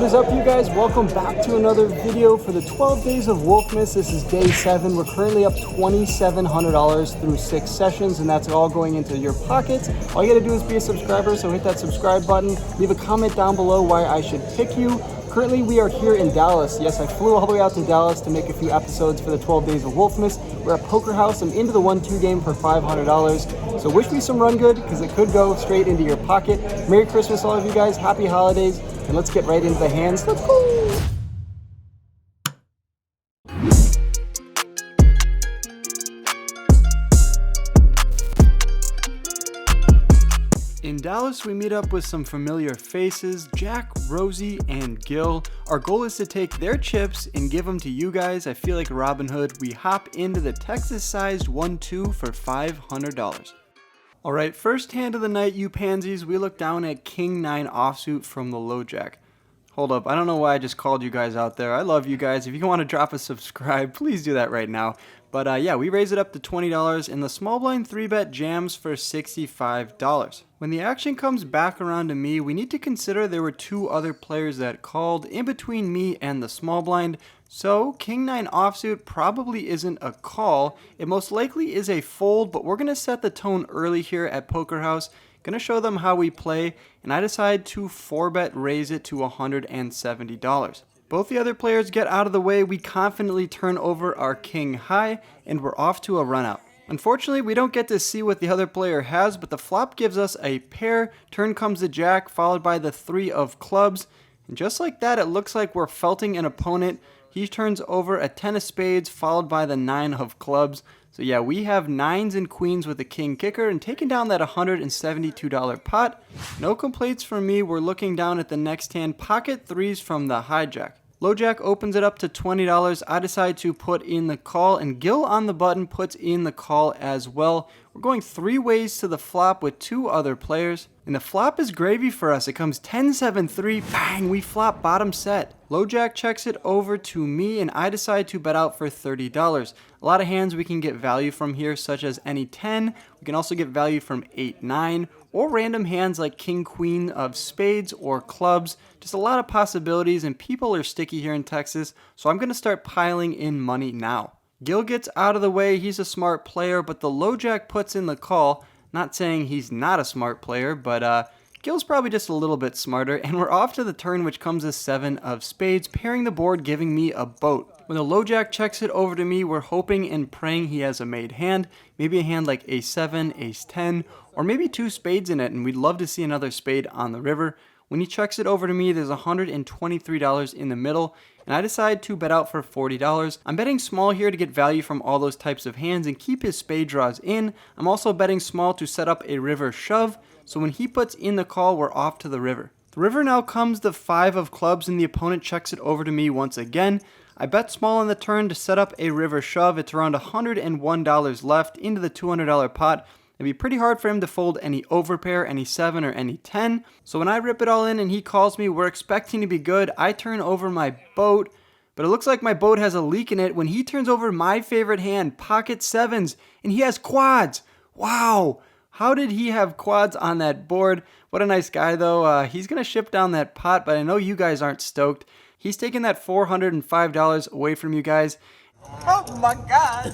What is up, you guys? Welcome back to another video for the 12 days of Wolfmas. This is day 7. We're currently up $2,700 through 6 sessions, and that's all going into your pockets. All you gotta do is be a subscriber, so hit that subscribe button. Leave a comment down below why I should pick you. Currently, we are here in Dallas. Yes, I flew all the way out to Dallas to make a few episodes for the 12 days of Wolfmas. We're at Poker House. I'm into the 1-2 game for $500. So wish me some run good, because it could go straight into your pocket. Merry Christmas, all of you guys. Happy holidays. And let's get right into the hands. Let's go! In Dallas, we meet up with some familiar faces, Jack, Rosie, and Gil. Our goal is to take their chips and give them to you guys. I feel like Robin Hood. We hop into the Texas-sized 1-2 for $500. All right, first hand of the night, you pansies. We look down at King 9 offsuit from the low jack. Hold up, I don't know why I just called you guys out there. I love you guys. If you want to drop a subscribe, please do that right now. But yeah, we raise it up to $20 and the small blind 3-bet jams for $65. When the action comes back around to me, we need to consider there were 2 other players that called in between me and the small blind. So King 9 offsuit probably isn't a call. It most likely is a fold, but we're going to set the tone early here at Poker House. Going to show them how we play, and I decide to 4-bet raise it to $170. Both the other players get out of the way. We confidently turn over our king high, and we're off to a run out. Unfortunately, we don't get to see what the other player has, but the flop gives us a pair. Turn comes the jack, followed by the 3 of clubs. And just like that, it looks like we're felting an opponent. He turns over a 10 of spades, followed by the 9 of clubs. So yeah, we have 9s and queens with the king kicker and taking down that $172 pot. No complaints from me. We're looking down at the next hand, pocket 3s from the hijack. Low jack opens it up to $20. I decide to put in the call, and Gil on the button puts in the call as well. We're going 3 ways to the flop with 2 other players. And the flop is gravy for us. It comes 10-7-3, bang, we flop bottom set. Low jack checks it over to me, and I decide to bet out for $30. A lot of hands we can get value from here, such as any 10. We can also get value from 8-9, or random hands like king queen of spades or clubs. Just a lot of possibilities, and people are sticky here in Texas, so I'm going to start piling in money now. Gil gets out of the way. He's a smart player, but the low jack puts in the call. Not saying he's not a smart player, but Gil's probably just a little bit smarter, and we're off to the turn, which comes as 7 of spades, pairing the board, giving me a boat. When the low jack checks it over to me, we're hoping and praying he has a made hand, maybe a hand like ace-7, ace-10, or maybe 2 spades in it, and we'd love to see another spade on the river. When he checks it over to me, there's $123 in the middle, and I decide to bet out for $40. I'm betting small here to get value from all those types of hands and keep his spade draws in. I'm also betting small to set up a river shove, so when he puts in the call, we're off to the river. The river now comes the 5 of clubs, and the opponent checks it over to me once again. I bet small on the turn to set up a river shove. It's around $101 left into the $200 pot. It'd be pretty hard for him to fold any overpair, any 7, or any 10. So when I rip it all in and he calls me, we're expecting to be good. I turn over my boat, but it looks like my boat has a leak in it when he turns over my favorite hand, pocket 7s, and he has quads. Wow! How did he have quads on that board? What a nice guy, though. He's going to ship down that pot, but I know you guys aren't stoked. He's taking that $405 away from you guys. Oh my God!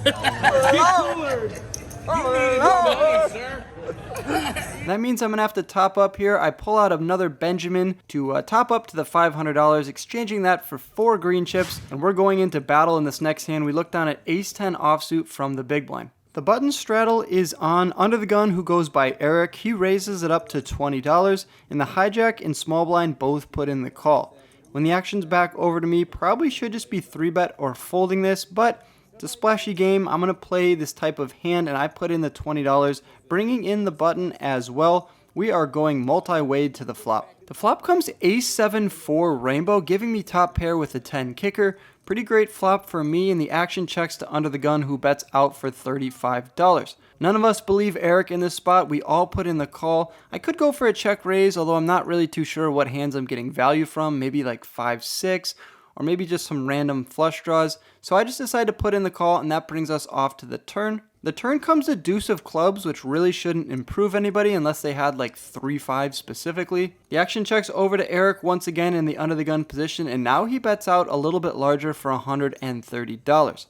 That means I'm going to have to top up here. I pull out another Benjamin to top up to the $500, exchanging that for 4 green chips, and we're going into battle in this next hand. We look down at ace-10 offsuit from the big blind. The button straddle is on under the gun, who goes by Eric. He raises it up to $20, and the hijack and small blind both put in the call. When the action's back over to me, probably should just be 3-bet or folding this, but it's a splashy game. I'm going to play this type of hand, and I put in the $20, bringing in the button as well. We are going multi-wade to the flop. The flop comes ace-7-4 rainbow, giving me top pair with a 10 kicker. Pretty great flop for me, and the action checks to under the gun, who bets out for $35. None of us believe Eric in this spot. We all put in the call. I could go for a check raise, although I'm not really too sure what hands I'm getting value from. Maybe like 5-6, or maybe just some random flush draws. So I just decided to put in the call, and that brings us off to the turn. The turn comes a deuce of clubs, which really shouldn't improve anybody unless they had like 3-5 specifically. The action checks over to Eric once again in the under the gun position, and now he bets out a little bit larger for $130.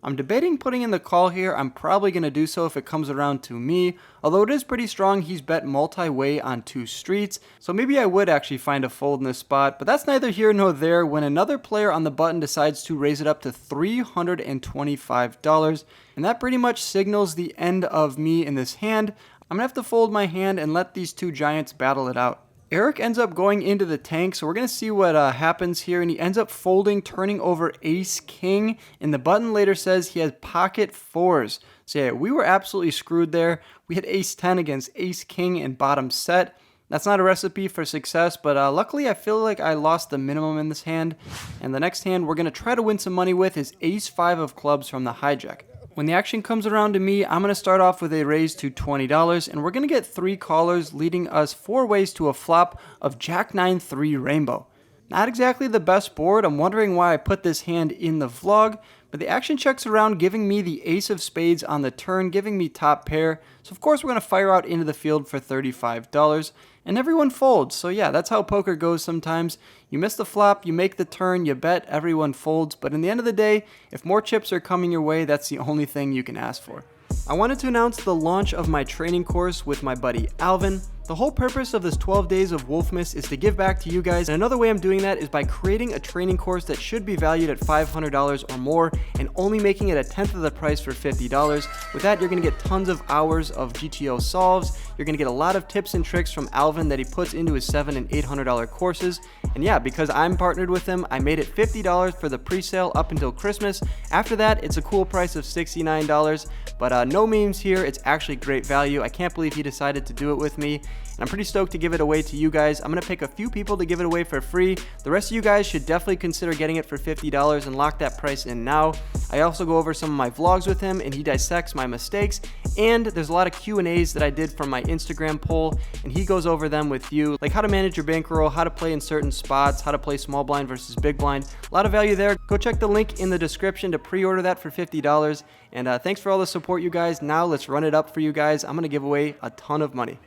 I'm debating putting in the call here. I'm probably going to do so if it comes around to me. Although it is pretty strong, he's bet multi-way on 2 streets. So maybe I would actually find a fold in this spot. But that's neither here nor there when another player on the button decides to raise it up to $325. And that pretty much signals the end of me in this hand. I'm going to have to fold my hand and let these 2 giants battle it out. Eric ends up going into the tank, so we're going to see what happens here, and he ends up folding, turning over ace-king, and the button later says he has pocket 4s. So yeah, we were absolutely screwed there. We had ace-10 against ace-king in bottom set. That's not a recipe for success, but luckily I feel like I lost the minimum in this hand, and the next hand we're going to try to win some money with is ace-5 of clubs from the hijack. When the action comes around to me, I'm going to start off with a raise to $20, and we're going to get 3 callers, leading us 4 ways to a flop of Jack-9-3 Rainbow. Not exactly the best board. I'm wondering why I put this hand in the vlog, but the action checks around, giving me the ace of spades on the turn, giving me top pair. So of course we're going to fire out into the field for $35, and everyone folds. So yeah, that's how poker goes sometimes. You miss the flop, you make the turn, you bet, everyone folds, but in the end of the day, if more chips are coming your way, that's the only thing you can ask for. I wanted to announce the launch of my training course with my buddy Alvin. The whole purpose of this 12 days of Wolfmas is to give back to you guys, and another way I'm doing that is by creating a training course that should be valued at $500 or more and only making it a tenth of the price for $50. With that, you're going to get tons of hours of GTO solves. You're going to get a lot of tips and tricks from Alvin that he puts into his $700 and $800 courses. And yeah, because I'm partnered with him, I made it $50 for the pre-sale up until Christmas. After that, it's a cool price of $69, but no memes here. It's actually great value. I can't believe he decided to do it with me. And I'm pretty stoked to give it away to you guys. I'm going to pick a few people to give it away for free. The rest of you guys should definitely consider getting it for $50 and lock that price in now. I also go over some of my vlogs with him, and he dissects my mistakes. And there's a lot of Q&As that I did from my Instagram poll, and he goes over them with you, like how to manage your bankroll, how to play in certain spots, how to play small blind versus big blind. A lot of value there. Go check the link in the description to pre-order that for $50. And thanks for all the support, you guys. Now let's run it up for you guys. I'm going to give away a ton of money.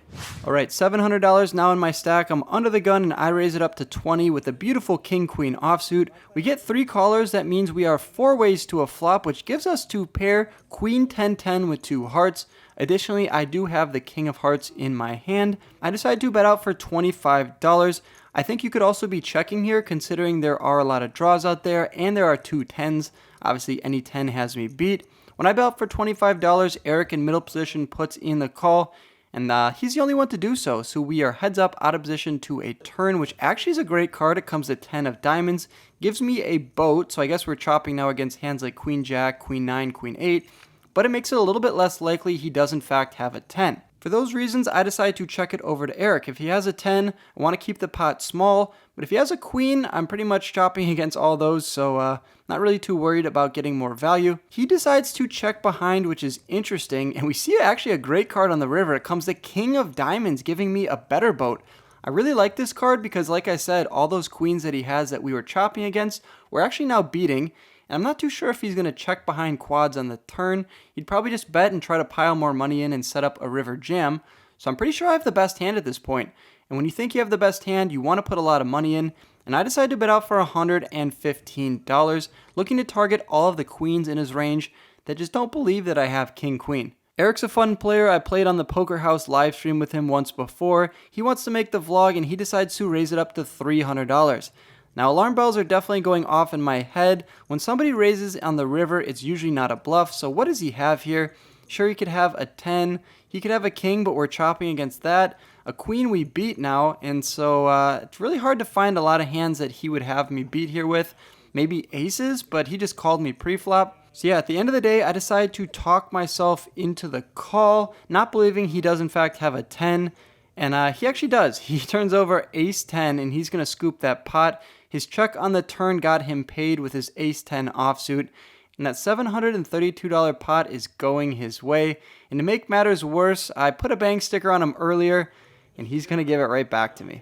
All right, $700 now in my stack. I'm under the gun, and I raise it up to 20 with a beautiful king-queen offsuit. We get 3 callers. That means we are 4 ways to a flop, which gives us to pair queen 10-10 with 2 hearts. Additionally, I do have the king of hearts in my hand. I decided to bet out for $25. I think you could also be checking here, considering there are a lot of draws out there, and there are 2 10s. Obviously, any 10 has me beat. When I bet out for $25, Eric in middle position puts in the call, and he's the only one to do so. So we are heads up out of position to a turn, which actually is a great card. It comes at 10 of diamonds, gives me a boat. So I guess we're chopping now against hands like queen jack, queen 9, queen 8, but it makes it a little bit less likely he does in fact have a 10. For those reasons, I decided to check it over to Eric. If he has a 10, I want to keep the pot small, but if he has a queen, I'm pretty much chopping against all those, so not really too worried about getting more value. He decides to check behind, which is interesting, and we see actually a great card on the river. It comes the king of diamonds, giving me a better boat. I really like this card because, like I said, all those queens that he has that we were chopping against, we're actually now beating. And I'm not too sure if he's going to check behind quads on the turn. He'd probably just bet and try to pile more money in and set up a river jam. So I'm pretty sure I have the best hand at this point. And when you think you have the best hand, you want to put a lot of money in. And I decided to bet out for $115, looking to target all of the queens in his range that just don't believe that I have king-queen. Eric's a fun player. I played on the Poker House live stream with him once before. He wants to make the vlog, and he decides to raise it up to $300. Now, alarm bells are definitely going off in my head. When somebody raises on the river, it's usually not a bluff. So what does he have here? Sure, he could have a 10. He could have a king, but we're chopping against that. A queen we beat now, and so it's really hard to find a lot of hands that he would have me beat here with. Maybe aces, but he just called me pre-flop. So yeah, at the end of the day, I decided to talk myself into the call, not believing he does in fact have a 10. And he actually does. He turns over ace 10, and he's going to scoop that pot. His check on the turn got him paid with his ace 10 offsuit, and that $732 pot is going his way. And to make matters worse, I put a bang sticker on him earlier, and he's going to give it right back to me.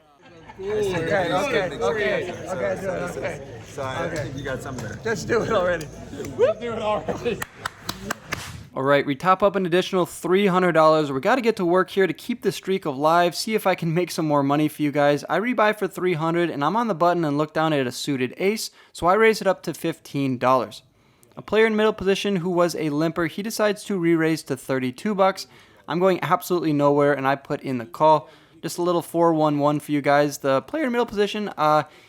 Okay. so I think you got something there. Just do it already. All right, we top up an additional $300. We got to get to work here to keep the streak alive, see if I can make some more money for you guys. I rebuy for $300, and I'm on the button and look down at a suited ace, so I raise it up to $15. A player in middle position who was a limper, he decides to re-raise to $32. I'm going absolutely nowhere, and I put in the call. Just a little 4-1-1 for you guys. The player in middle position,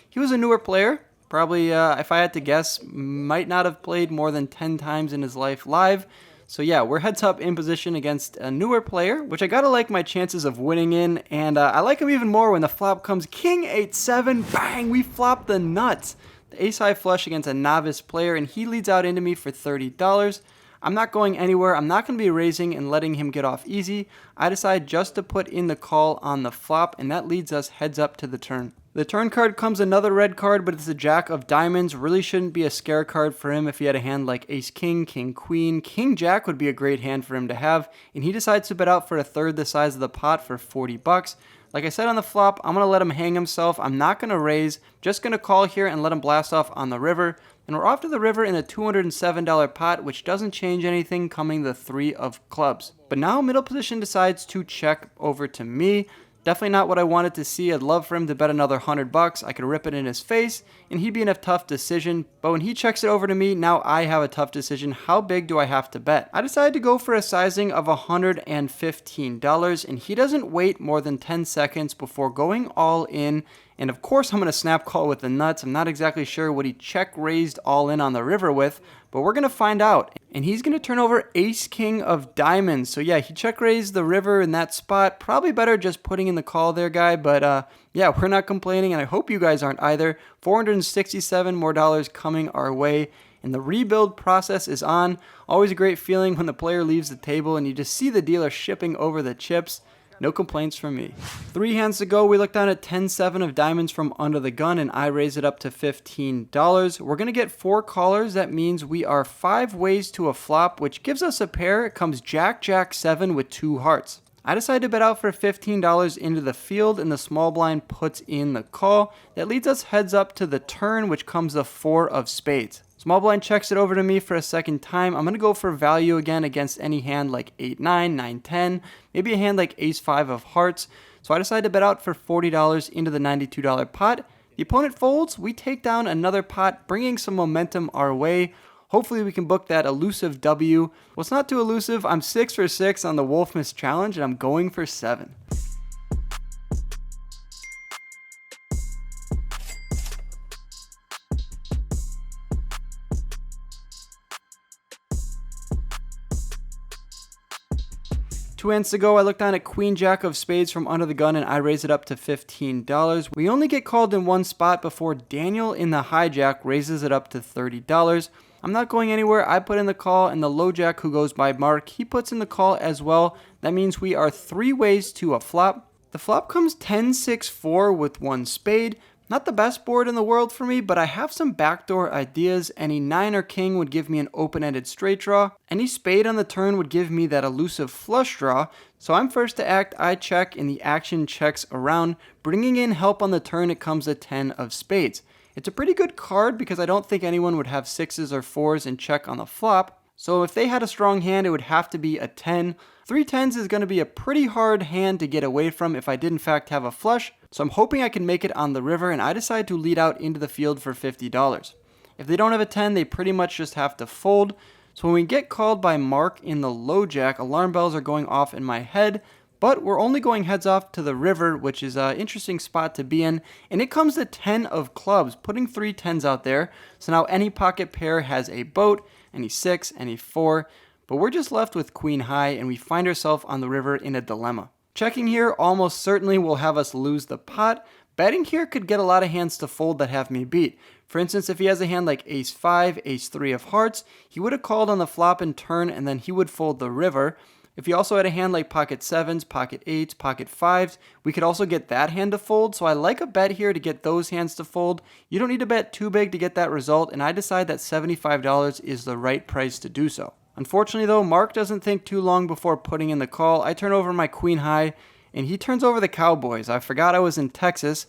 he was a newer player. Probably, if I had to guess, might not have played more than 10 times in his life live. So yeah, we're heads up in position against a newer player, which I gotta like my chances of winning in, and I like him even more when the flop comes King 8-7, bang, we flop the nuts. The ace high flush against a novice player, and he leads out into me for $30. I'm not going anywhere, I'm not going to be raising and letting him get off easy. I decide just to put in the call on the flop, and that leads us heads up to the turn. The turn card comes another red card, but it's a jack of diamonds. Really shouldn't be a scare card for him if he had a hand like ace king, king queen. King jack would be a great hand for him to have, and he decides to bet out for a third the size of the pot for $40. Like I said on the flop, I'm going to let him hang himself. I'm not going to raise, just going to call here and let him blast off on the river. And we're off to the river in a $207 pot, which doesn't change anything, coming the 3 of clubs. But now middle position decides to check over to me. Definitely not what I wanted to see. I'd love for him to bet another $100. I could rip it in his face, and he'd be in a tough decision. But when he checks it over to me, now I have a tough decision. How big do I have to bet? I decided to go for a sizing of $115, and he doesn't wait more than 10 seconds before going all in. And of course, I'm going to snap call with the nuts. I'm not exactly sure what he check raised all in on the river with, but we're going to find out. And he's going to turn over ace king of diamonds. So yeah, he check raised the river in that spot. Probably better just putting in the call there, guy. But yeah, we're not complaining, and I hope you guys aren't either. $467 more dollars coming our way. And the rebuild process is on. Always a great feeling when the player leaves the table and you just see the dealer shipping over the chips. No complaints from me. 3 hands to go, we look down at 10-7 of diamonds from under the gun, and I raise it up to $15. We're going to get 4 callers. That means we are 5 ways to a flop, which gives us a pair. It comes Jack, Jack, 7 with 2 hearts. I decide to bet out for $15 into the field, and the small blind puts in the call. That leads us heads up to the turn, which comes the 4 of spades. Small blind checks it over to me for a second time. I'm going to go for value again against any hand like 8-9, 9-10, maybe a hand like ace-5 of hearts. So I decide to bet out for $40 into the $92 pot. The opponent folds. We take down another pot, bringing some momentum our way. Hopefully we can book that elusive W. Well, it's not too elusive. I'm 6 for 6 on the Wolfmas challenge, and I'm going for 7. Two hands to go, I look down at Queen Jack of spades from under the gun, and I raise it up to $15. We only get called in one spot before Daniel in the hijack raises it up to $30. I'm not going anywhere. I put in the call, and the low jack who goes by Mark, he puts in the call as well. That means we are 3 ways to a flop. The flop comes 10-6-4 with 1 spade. Not the best board in the world for me, but I have some backdoor ideas. Any 9 or king would give me an open-ended straight draw. Any spade on the turn would give me that elusive flush draw. So I'm first to act, I check, and the action checks around. Bringing in help on the turn, it comes a 10 of spades. It's a pretty good card because I don't think anyone would have 6s or 4s and check on the flop. So if they had a strong hand, it would have to be a 10. 3 10s is going to be a pretty hard hand to get away from if I did in fact have a flush. So I'm hoping I can make it on the river, and I decide to lead out into the field for $50. If they don't have a 10, they pretty much just have to fold. So when we get called by Mark in the low jack, alarm bells are going off in my head. But we're only going heads off to the river, which is an interesting spot to be in. And it comes the 10 of clubs, putting 3 10s out there. So now any pocket pair has a boat, any 6, any 4. But we're just left with queen high, and we find ourselves on the river in a dilemma. Checking here almost certainly will have us lose the pot. Betting here could get a lot of hands to fold that have me beat. For instance, if he has a hand like ace-5, ace-3 of hearts, he would have called on the flop and turn, and then he would fold the river. If he also had a hand like pocket 7s, pocket 8s, pocket 5s, we could also get that hand to fold. So I like a bet here to get those hands to fold. You don't need to bet too big to get that result, and I decide that $75 is the right price to do so. Unfortunately though, Mark doesn't think too long before putting in the call. I turn over my queen high, and he turns over the Cowboys. I forgot I was in Texas,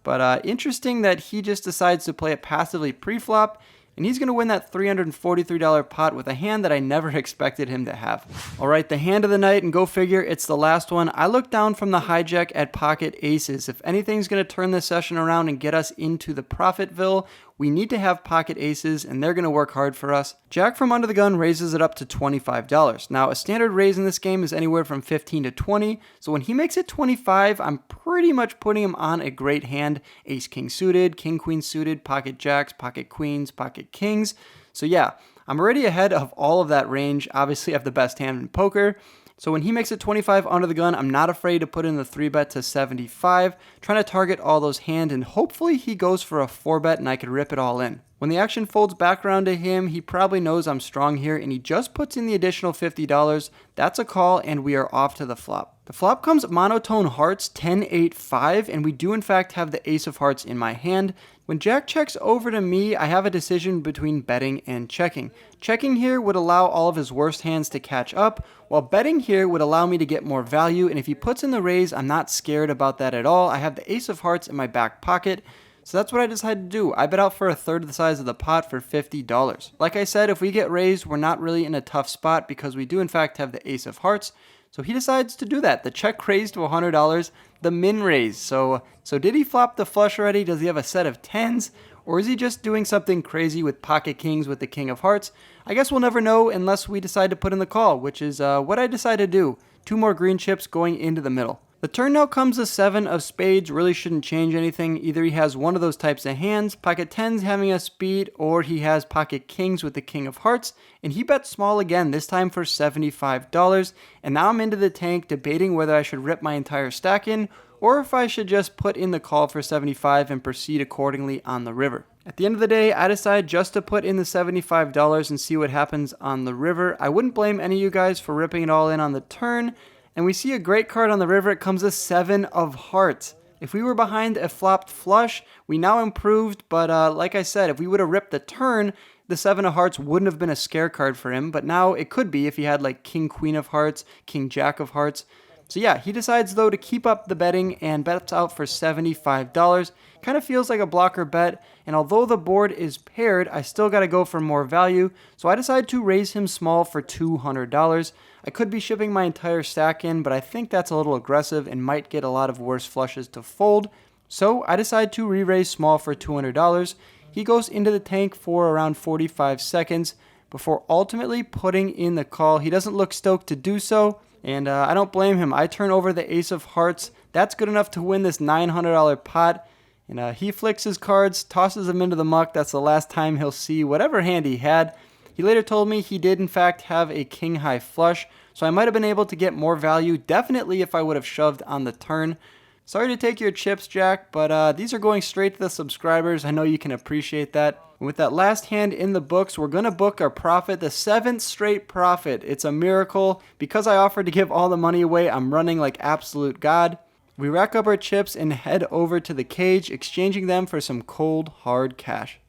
But interesting that he just decides to play it passively pre-flop, and he's going to win that $343 pot with a hand that I never expected him to have. All right, the hand of the night, and go figure, it's the last one. I looked down from the hijack at pocket aces. If anything's going to turn this session around and get us into the Profitville, we need to have pocket aces, and they're going to work hard for us. Jack from under the gun raises it up to $25. Now, a standard raise in this game is anywhere from 15 to 20, so when he makes it 25, I'm pretty much putting him on a great hand. Ace-king suited, king-queen suited, pocket jacks, pocket queens, pocket kings. So yeah, I'm already ahead of all of that range. Obviously, I have the best hand in poker. So when he makes it 25 under the gun, I'm not afraid to put in the 3-bet to 75, trying to target all those hands, and hopefully he goes for a 4-bet and I could rip it all in. When the action folds back around to him, he probably knows I'm strong here, and he just puts in the additional $50. That's a call, and we are off to the flop. The flop comes monotone hearts, 10-8-5, and we do in fact have the ace of hearts in my hand. When Jack checks over to me, I have a decision between betting and checking. Checking here would allow all of his worst hands to catch up, while betting here would allow me to get more value, and if he puts in the raise, I'm not scared about that at all. I have the ace of hearts in my back pocket. So that's what I decided to do. I bet out for a third of the size of the pot for $50. Like I said, if we get raised, we're not really in a tough spot because we do in fact have the ace of hearts. So he decides to do that. The check raised to $100, the min raise. So did he flop the flush already? Does he have a set of tens? Or is he just doing something crazy with pocket kings with the king of hearts? I guess we'll never know unless we decide to put in the call, which is what I decided to do. 2 more green chips going into the middle. The turn now comes the 7 of spades. Really shouldn't change anything. Either he has one of those types of hands, pocket 10s having a speed, or he has pocket kings with the king of hearts, and he bets small again, this time for $75. And now I'm into the tank debating whether I should rip my entire stack in, or if I should just put in the call for 75 and proceed accordingly on the river. At the end of the day, I decide just to put in the $75 and see what happens on the river. I wouldn't blame any of you guys for ripping it all in on the turn. And we see a great card on the river. It comes a 7 of hearts. If we were behind a flopped flush, we now improved, but like I said, if we would have ripped the turn, the 7 of hearts wouldn't have been a scare card for him, but now it could be if he had like king queen of hearts, king jack of hearts. So yeah, he decides though to keep up the betting and bets out for $75. Kind of feels like a blocker bet, and although the board is paired, I still got to go for more value, so I decide to raise him small for $200. I could be shipping my entire stack in, but I think that's a little aggressive and might get a lot of worse flushes to fold, so I decide to re-raise small for $200. He goes into the tank for around 45 seconds before ultimately putting in the call. He doesn't look stoked to do so, and I don't blame him. I turn over the ace of hearts. That's good enough to win this $900 pot. And he flicks his cards, tosses them into the muck. That's the last time he'll see whatever hand he had. He later told me he did in fact have a king high flush, so I might have been able to get more value, definitely if I would have shoved on the turn. Sorry to take your chips, Jack, but these are going straight to the subscribers. I know you can appreciate that. And with that last hand in the books, we're going to book our profit, the 7th straight profit. It's a miracle. Because I offered to give all the money away, I'm running like absolute God. We rack up our chips and head over to the cage, exchanging them for some cold, hard cash.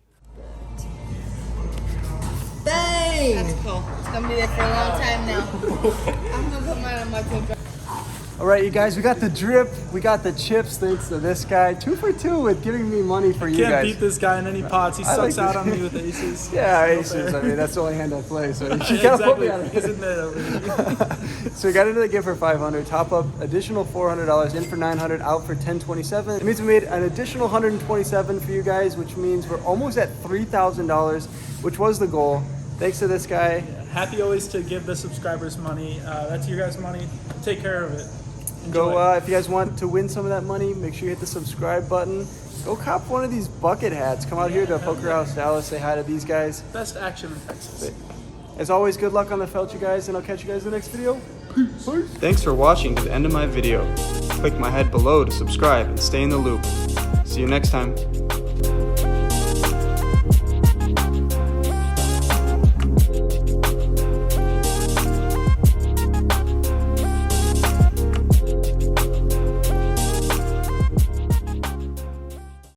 Dang! That's cool. It's gonna be there for a long time now. I'm gonna put mine on my cold. All right, you guys, we got the drip, we got the chips thanks to this guy. 2 for 2 with giving me money for you guys. Can't beat this guy in any pots. He sucks out on me with aces. Yeah, aces. I mean, that's the only hand I play, so you gotta put me on it. He's in there over here. So we got into the gift for $500, top up additional $400, in for $900, out for $1,027. It means we made an additional $127 for you guys, which means we're almost at $3,000, which was the goal. Thanks to this guy. Yeah, happy always to give the subscribers money. That's your guys' money. Take care of it. Enjoy. Go, if you guys want to win some of that money, make sure you hit the subscribe button. Go cop one of these bucket hats. Come out here to Poker House Dallas, say hi to these guys. Best action in Texas. As always, good luck on the felt, you guys, and I'll catch you guys in the next video. Peace. Thanks for watching to the end of my video. Click my head below to subscribe and stay in the loop. See you next time.